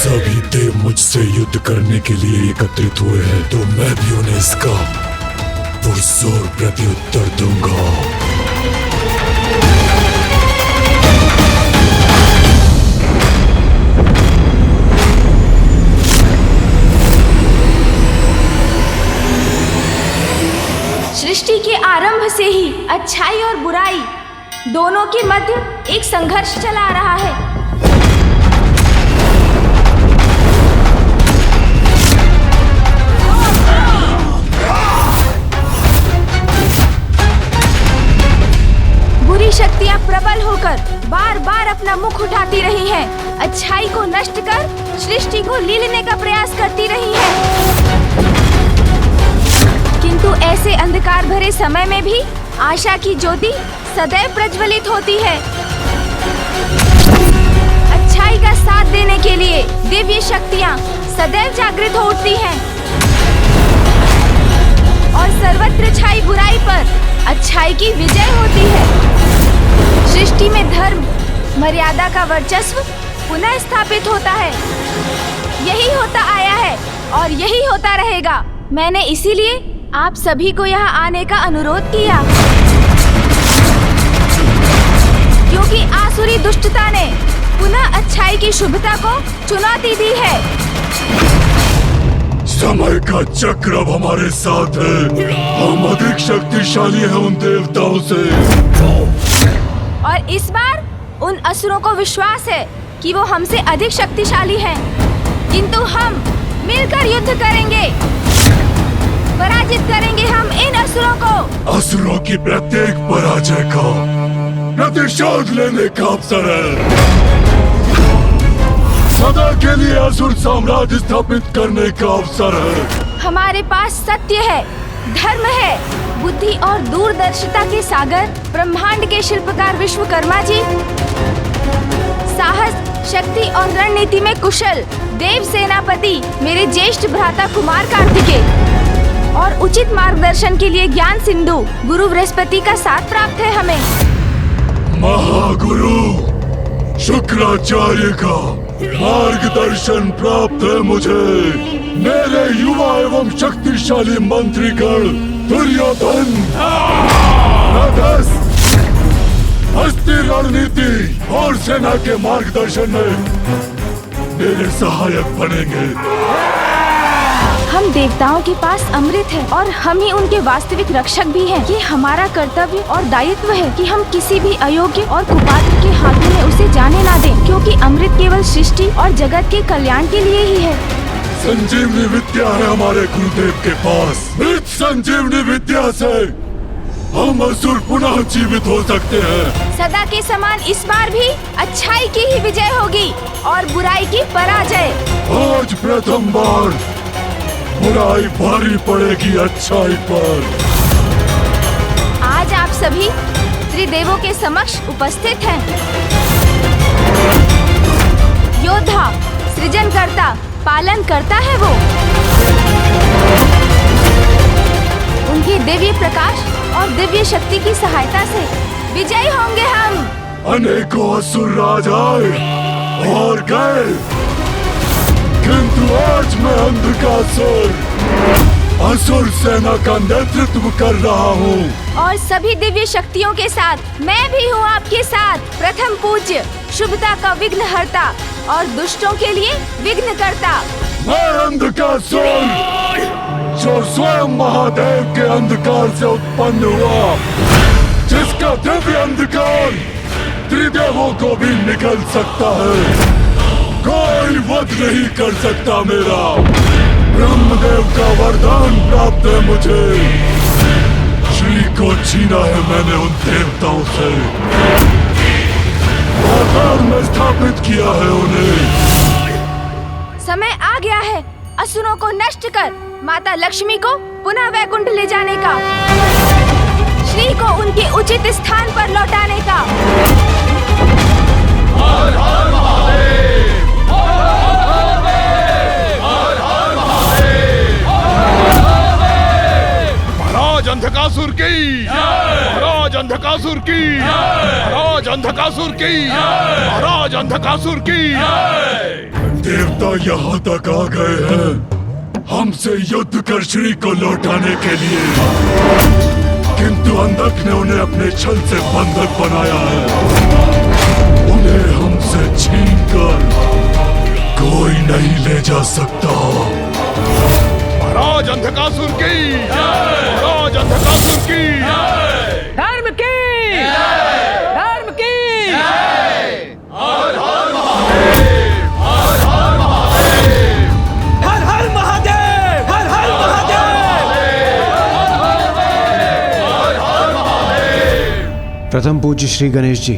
सभी देव मुझसे युद्ध करने के लिए एकत्रित हुए हैं, तो मैं भी उन्हें इसका पुरजोर प्रत्युत्तर दूंगा। सृष्टि के आरंभ से ही अच्छाई और बुराई दोनों के मध्य एक संघर्ष चला रहा है। बुरी शक्तियां प्रबल होकर बार बार अपना मुख उठाती रही हैं, अच्छाई को नष्ट कर सृष्टि को लीलने का प्रयास करती रही हैं। किंतु ऐसे अंधकार भरे समय में भी आशा की ज्योति सदैव प्रज्वलित होती है। अच्छाई का साथ देने के लिए दिव्य शक्तियां सदैव जागृत हो उठती हैं और सर्वत्र छाई बुराई पर अच्छाई की विजय होती है। सृष्टि में धर्म मर्यादा का वर्चस्व पुनः स्थापित होता है। यही होता आया है और यही होता रहेगा। मैंने इसीलिए आप सभी को यहाँ आने का अनुरोध किया, क्योंकि आसुरी दुष्टता ने पुनः अच्छाई की शुभता को चुनौती दी है। समय का चक्र अब हमारे साथ है। हम अधिक शक्तिशाली हैं उन देवताओं से। और इस बार उन असुरों को विश्वास है कि वो हमसे अधिक शक्तिशाली हैं, किंतु हम मिलकर युद्ध करेंगे। पराजित करेंगे हम इन असुरों को। असुरों की प्रत्येक पराजय का प्रतिशोध लेने का अवसर है। सदा के लिए असुर साम्राज्य स्थापित करने का अवसर है। हमारे पास सत्य है, धर्म है, बुद्धि और दूरदर्शिता के सागर ब्रह्मांड के शिल्पकार विश्वकर्मा जी, साहस, शक्ति और रणनीति में कुशल देव सेनापति मेरे ज्येष्ठ भ्राता कुमार कार्तिकेय और उचित मार्गदर्शन के लिए ज्ञान सिंधु गुरु बृहस्पति का साथ प्राप्त है हमें। महागुरु शुक्राचार्य का मार्गदर्शन प्राप्त है मुझे। मेरे युवा एवं शक्तिशाली मंत्रीगण दुर्योधन, नभस, हस्ती रणनीति और सेना के मार्गदर्शन में मेरे सहायक बनेंगे। हम देवताओं के पास अमृत है और हम ही उनके वास्तविक रक्षक भी हैं। ये हमारा कर्तव्य और दायित्व है कि हम किसी भी अयोग्य और कुपात्र के हाथों में उसे जाने ना दें, क्योंकि अमृत केवल सृष्टि और जगत के कल्याण के लिए ही है। संजीवनी विद्या है हमारे गुरुदेव के पास। इस संजीवनी विद्या से हम असुर पुनः जीवित हो सकते हैं। सदा के समान इस बार भी अच्छाई की ही विजय होगी और बुराई की पराजय। आज प्रथम बार बुराई भारी पड़ेगी अच्छाई पर। आज आप सभी त्रिदेवों के समक्ष उपस्थित हैं। योद्धा, सृजनकर्ता, पालन करता है वो। उनके दिव्य प्रकाश और दिव्य शक्ति की सहायता से विजयी होंगे हम। अनेकों असुर राज आए और गए, किंतु आज मैं अंधकासुर असुर सेना का नेतृत्व कर रहा हूँ। और सभी दिव्य शक्तियों के साथ मैं भी हूँ आपके साथ। प्रथम पूज्य, शुभता का विघ्नहर्ता और दुष्टों के लिए विघ्नकर्ता। मैं अंधकासुर, जो स्वयं महादेव के अंधकार से उत्पन्न हुआ, जिसका दिव्य अंधकार त्रिदेवों को भी निकल सकता है। कोई वध नहीं कर सकता मेरा। ब्रह्मदेव का वरदान प्राप्त है मुझे। श्री को छीना है मैंने उन देवताओं से, आधार में स्थापित किया है उन्हें। समय आ गया है असुरों को नष्ट कर माता लक्ष्मी को पुनः वैकुंठ ले जाने का, श्री को उनके उचित स्थान पर लौटाने का। हर हर महादेव, महाराज अंधकासुर की, महाराज अंधकासुर की, महाराज अंधकासुर की, महाराज अंधकासुर की। देव देवता यहाँ तक आ गए हैं हमसे युद्ध कर श्री को लौटाने के लिए, किंतु अंधक ने उन्हें अपने छल से बंधक बनाया है। उन्हें हमसे छीनकर कोई नहीं ले जा सकता। महाराज अंधकासुर की, महाराज अंधकासुर की, धर्म की, धर्म की। हर हर महादेव, हर हर महादेव, हर हर महादेव, हर हर महादेव। प्रथम पूज्य श्री गणेश जी,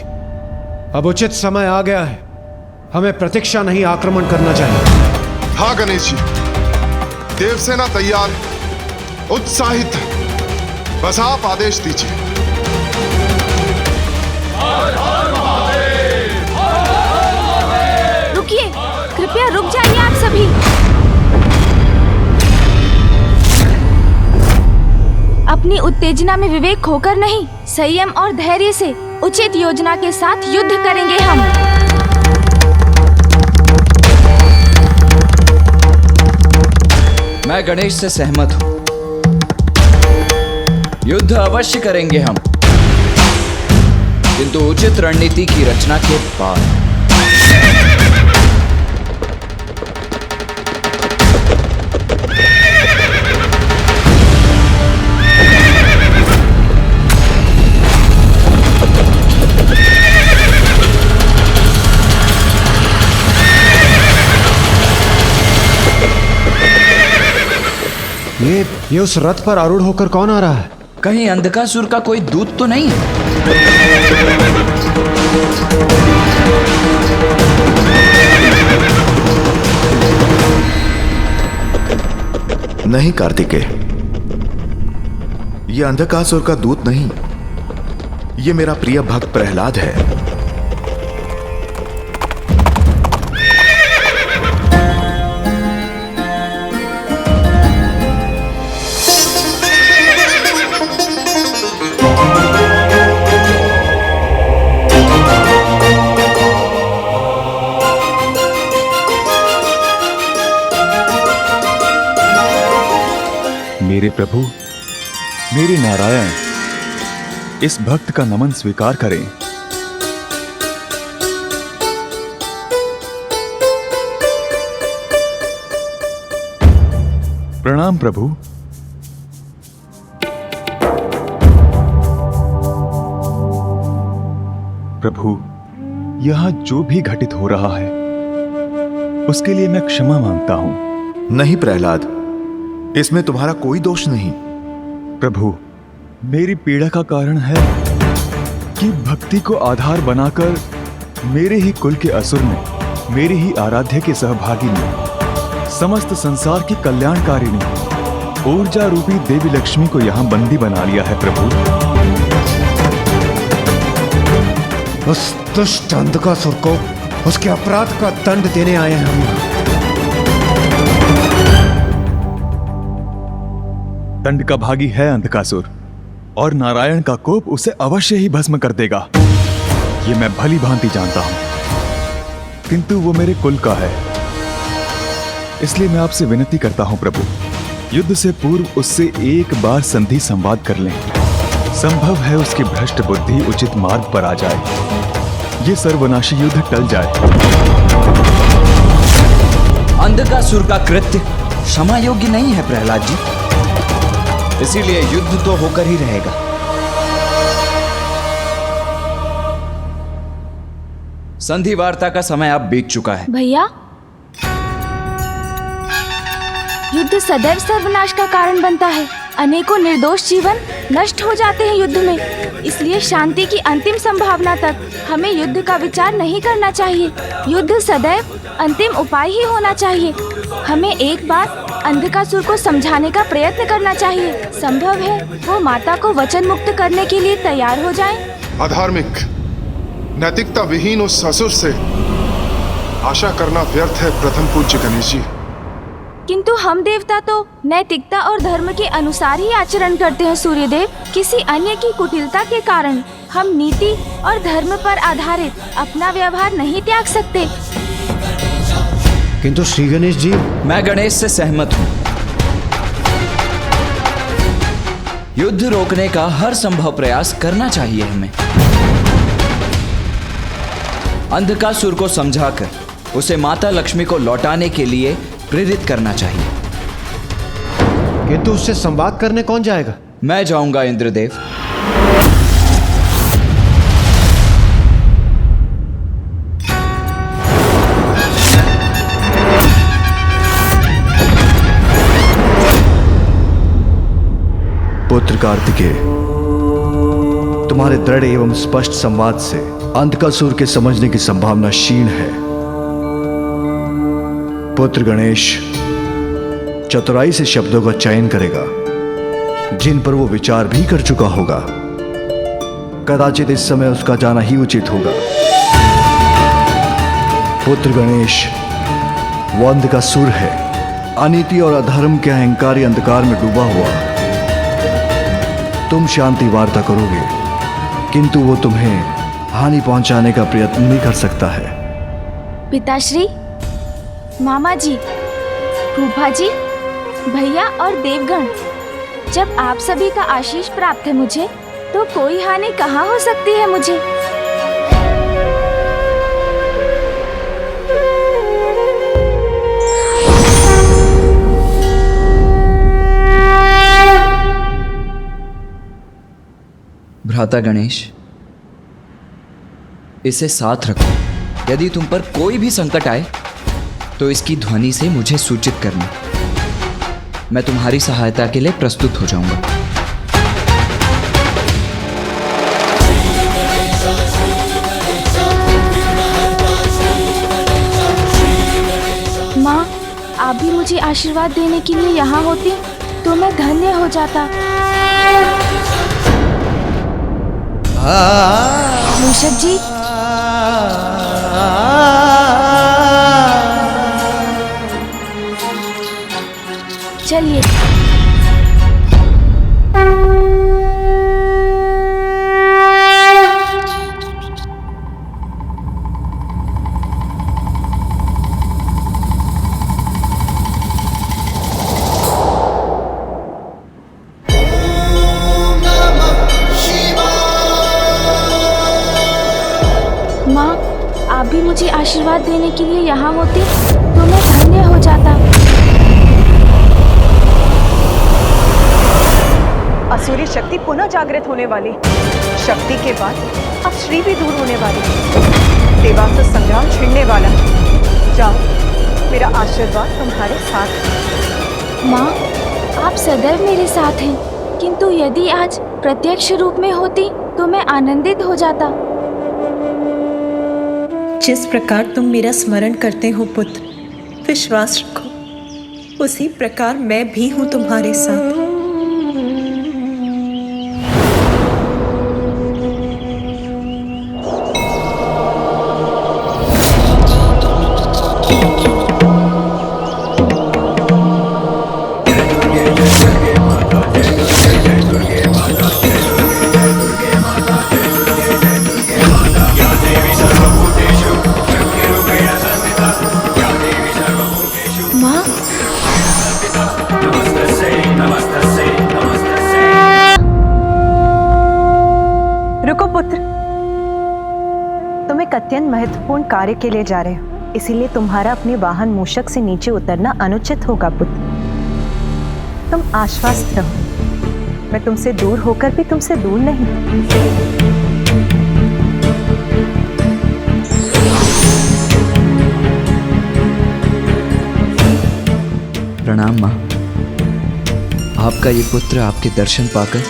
अब उचित समय आ गया है, हमें प्रतीक्षा नहीं आक्रमण करना चाहिए। हाँ गणेश जी, देवसेना तैयार, उत्साहित है, बस आप आदेश दीजिए। रुकिए, कृपया रुक जाइए आप सभी। अपनी उत्तेजना में विवेक खोकर नहीं, संयम और धैर्य से उचित योजना के साथ युद्ध करेंगे हम। मैं गणेश से सहमत हूं। युद्ध अवश्य करेंगे हम, किंतु उचित रणनीति की रचना के बाद। ये उस रथ पर आरूढ़ होकर कौन आ रहा है? कहीं अंधकासुर का कोई दूत तो नहीं है? नहीं कार्तिकेय, ये अंधकासुर का दूत नहीं, ये मेरा प्रिय भक्त प्रहलाद है। मेरे प्रभु, मेरे नारायण, इस भक्त का नमन स्वीकार करें। प्रणाम प्रभु। प्रभु, यहां जो भी घटित हो रहा है उसके लिए मैं क्षमा मांगता हूं। नहीं प्रहलाद, इसमें तुम्हारा कोई दोष नहीं। प्रभु, मेरी पीड़ा का कारण है कि भक्ति को आधार बनाकर मेरे ही कुल के असुर ने, मेरे ही आराध्य के सहभागी ने, समस्त संसार की कल्याणकारिणी ऊर्जा रूपी देवी लक्ष्मी को यहां बंदी बना लिया है। प्रभु, उस दुष्ट अंधकासुर को उसके अपराध का दंड देने आए हैं हम यहाँ। दंड का भागी है अंधकासुर, और नारायण का कोप उसे अवश्य ही भस्म कर देगा, ये मैं भली भांति जानता हूं। किंतु वो मेरे कुल का है, इसलिए मैं आपसे विनती करता हूं प्रभु, युद्ध से पूर्व उससे एक बार संधि संवाद कर लें। संभव है उसकी भ्रष्ट बुद्धि उचित मार्ग पर आ जाए, ये सर्वनाशी युद्ध टल जाए। अंधकासुर का कृत्य क्षमा योग्य नहीं है प्रहलाद जी, इसीलिए युद्ध तो होकर ही रहेगा। संधि वार्ता का समय अब बीत चुका है। भैया, युद्ध सदैव सर्वनाश का कारण बनता है। अनेकों निर्दोष जीवन नष्ट हो जाते हैं युद्ध में, इसलिए शांति की अंतिम संभावना तक हमें युद्ध का विचार नहीं करना चाहिए। युद्ध सदैव अंतिम उपाय ही होना चाहिए। हमें एक बार अंधकासुर को समझाने का प्रयत्न करना चाहिए। संभव है वो माता को वचन मुक्त करने के लिए तैयार हो जाएं। अधार्मिक, नैतिकता विहीन उस ससुर से आशा करना व्यर्थ है प्रथम पूज्य गणेश जी। किंतु हम देवता तो नैतिकता और धर्म के अनुसार ही आचरण करते हैं सूर्यदेव। किसी अन्य की कुटिलता के कारण हम नीति और धर्म पर आधारित अपना व्यवहार नहीं त्याग सकते। किंतु श्री गणेश जी, मैं गणेश से सहमत हूं। युद्ध रोकने का हर संभव प्रयास करना चाहिए हमें। अंधकासुर को समझाकर उसे माता लक्ष्मी को लौटाने के लिए प्रेरित करना चाहिए। किंतु उससे संवाद करने कौन जाएगा? मैं जाऊंगा इंद्रदेव। पुत्र कार्तिकेय, तुम्हारे दृढ़ एवं स्पष्ट संवाद से अंधकासुर के समझने की संभावना क्षीण है। पुत्र गणेश चतुराई से शब्दों का चयन करेगा जिन पर वो विचार भी कर चुका होगा। कदाचित इस समय उसका जाना ही उचित होगा। पुत्र गणेश, वो अंधकासुर है, अनीति और अधर्म के अहंकारी अंधकार में डूबा हुआ। तुम शांति वार्ता करोगे, किंतु वो तुम्हें हानि पहुंचाने का प्रयत्न भी कर सकता है। पिताश्री, मामा जी, फूफा जी, भैया और देवगण, जब आप सभी का आशीष प्राप्त है मुझे, तो कोई हानि कहाँ हो सकती है मुझे। भ्राता गणेश, इसे साथ रखो। यदि तुम पर कोई भी संकट आए तो इसकी ध्वनि से मुझे सूचित करना। मैं तुम्हारी सहायता के लिए प्रस्तुत हो जाऊंगा। माँ, आप भी मुझे आशीर्वाद देने के लिए यहाँ होती तो मैं धन्य हो जाता। मूषक जी, चलिए। माँ, आप भी मुझे आशीर्वाद देने के लिए यहाँ होती तो मैं धन्य हो जाता। असुरी शक्ति पुनः जागृत होने वाली। शक्ति के बाद अब श्री भी दूर होने वाली। देवासुर संग्राम छिड़ने वाला। जाओ, मेरा आशीर्वाद तुम्हारे साथ है। माँ, आप सदैव मेरे साथ हैं, किंतु यदि आज प्रत्यक्ष रूप में होती तो मैं आनंदित हो जाता। जिस प्रकार तुम मेरा स्मरण करते हो पुत्र, विश्वास रखो, उसी प्रकार मैं भी हूँ तुम्हारे साथ। रुको पुत्र, तुम एक अत्यंत महत्वपूर्ण कार्य के लिए जा रहे हो, इसीलिए तुम्हारा अपने वाहन मूषक से नीचे उतरना अनुचित होगा पुत्र। तुम आश्वस्त रहो, मैं तुमसे दूर होकर भी तुमसे दूर नहीं। प्रणाम माँ। आपका ये पुत्र आपके दर्शन पाकर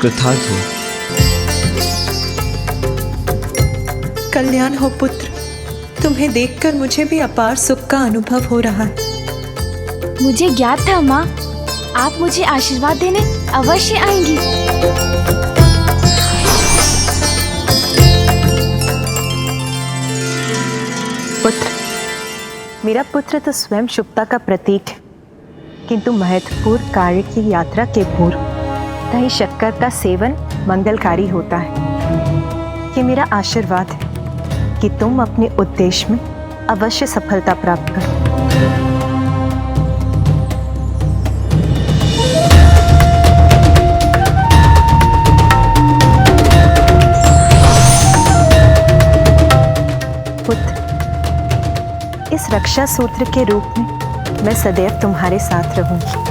कृतार्थ हो। कल्याण हो पुत्र, तुम्हें देखकर मुझे भी अपार सुख का अनुभव हो रहा है। मुझे ज्ञात था माँ, आप मुझे आशीर्वाद देने अवश्य आएंगी। पुत्र, मेरा पुत्र तो स्वयं शुभता का प्रतीक है, किंतु महत्वपूर्ण कार्य की यात्रा के पूर्व दही शक्कर का सेवन मंगलकारी होता है। ये मेरा आशीर्वाद है कि तुम अपने उद्देश्य में अवश्य सफलता प्राप्त करो। पुत्र, इस रक्षा सूत्र के रूप में मैं सदैव तुम्हारे साथ रहूंगी।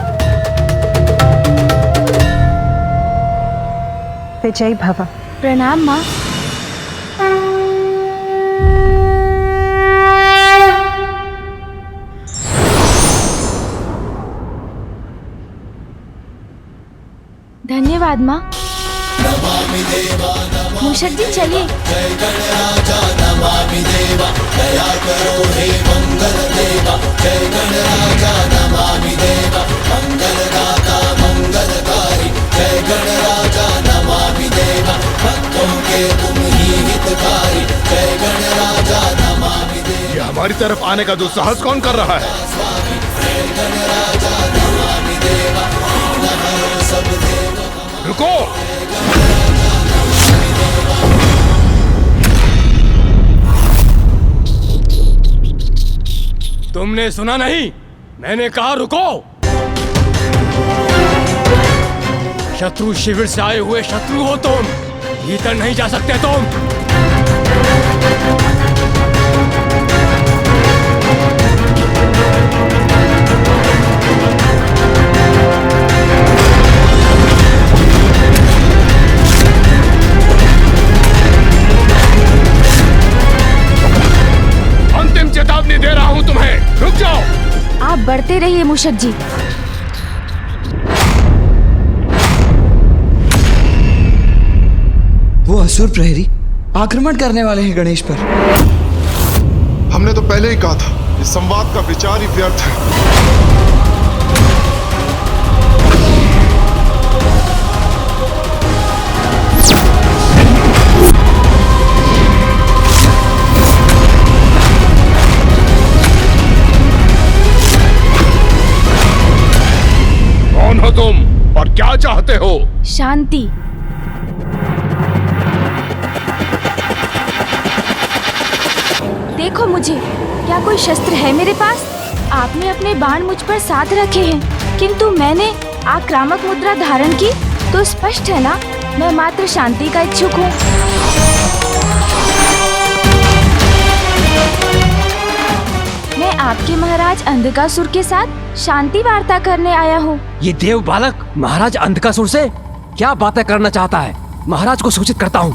विजय भव। प्रणाम माँ। धन्यवाद माँ। मूषक जी चलिए। ये हमारी तरफ आने का दुस्साहस कौन कर रहा है? रुको! तुमने सुना नहीं? मैंने कहा रुको! शत्रु शिविर से आए हुए शत्रु हो तुम, भीतर नहीं जा सकते तुम। अंतिम चेतावनी दे रहा हूं तुम्हें, रुक जाओ। आप बढ़ते रहिए मूषक जी। वो असुर प्रहरी आक्रमण करने वाले हैं गणेश पर। हमने तो पहले ही कहा था, इस संवाद का विचार ही व्यर्थ है। कौन हो तुम और क्या चाहते हो? शांति। देखो मुझे, क्या कोई शस्त्र है मेरे पास? आपने अपने बाण मुझ पर साध रखे हैं, किंतु मैंने आक्रामक मुद्रा धारण की, तो स्पष्ट है ना, मैं मात्र शांति का इच्छुक हूँ। मैं आपके महाराज अंधकासुर के साथ शांति वार्ता करने आया हूँ। ये देव बालक महाराज अंधकासुर से क्या बातें करना चाहता है? महाराज को सूचित करता हूँ।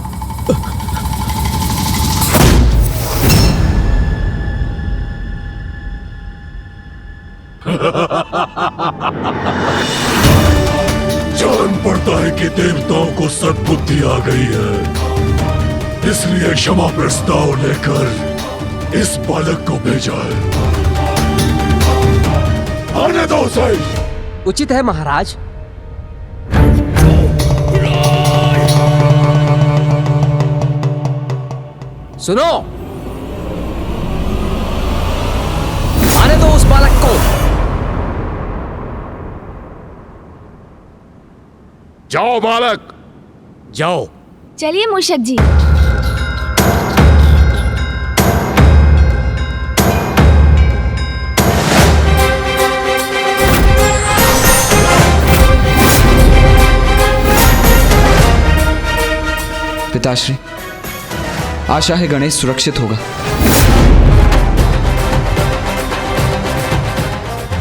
जान पड़ता है कि देवताओं को सद्बुद्धि आ गई है, इसलिए क्षमा प्रस्ताव लेकर इस बालक को भेजा है। आने दो उसे। उचित है महाराज। सुनो, आने दो उस बालक को। जाओ बालक, जाओ। चलिए मूषक जी। पिताश्री, आशा है गणेश सुरक्षित होगा।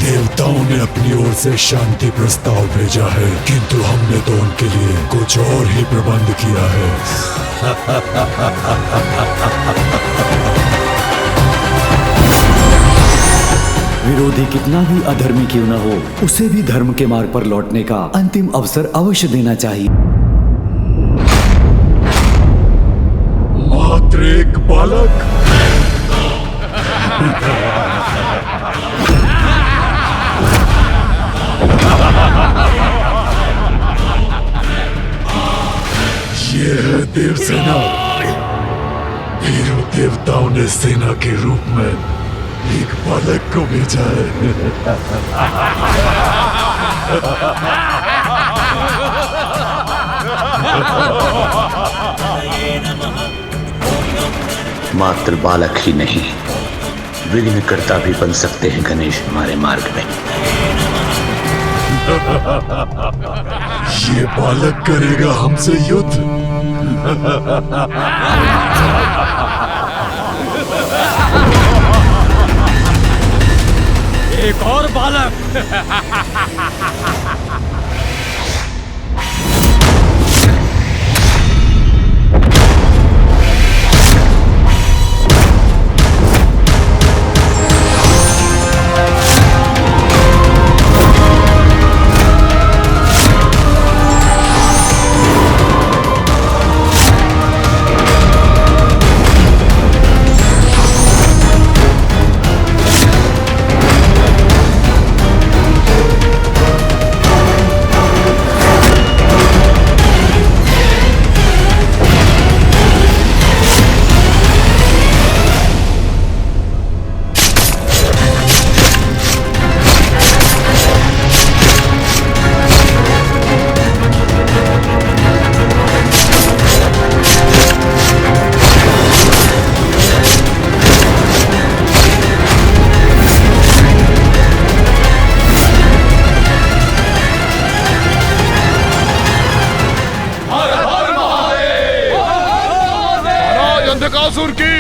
देवताओं ने अपनी ओर से शांति प्रस्ताव भेजा है, किंतु हमने तो उनके लिए कुछ और ही प्रबंध किया है। विरोधी कितना भी अधर्मी क्यों न हो, उसे भी धर्म के मार्ग पर लौटने का अंतिम अवसर अवश्य देना चाहिए। मात्र एक बालक। ये है देव सेना। वीरों देवताओं ने सेना के रूप में एक बालक को भेजा है। मात्र बालक ही नहीं, विघ्नकर्ता भी बन सकते हैं गणेश हमारे मार्ग में। ये बालक करेगा हमसे युद्ध। एक और बालक। अंधकासुर की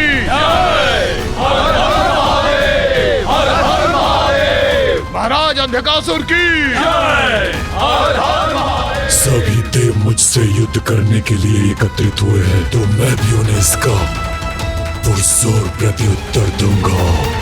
महाराज अंधकासुर की सभी देव मुझसे युद्ध करने के लिए एकत्रित हुए हैं, तो मैं भी उन्हें इसका पुरजोर प्रत्युत्तर दूंगा।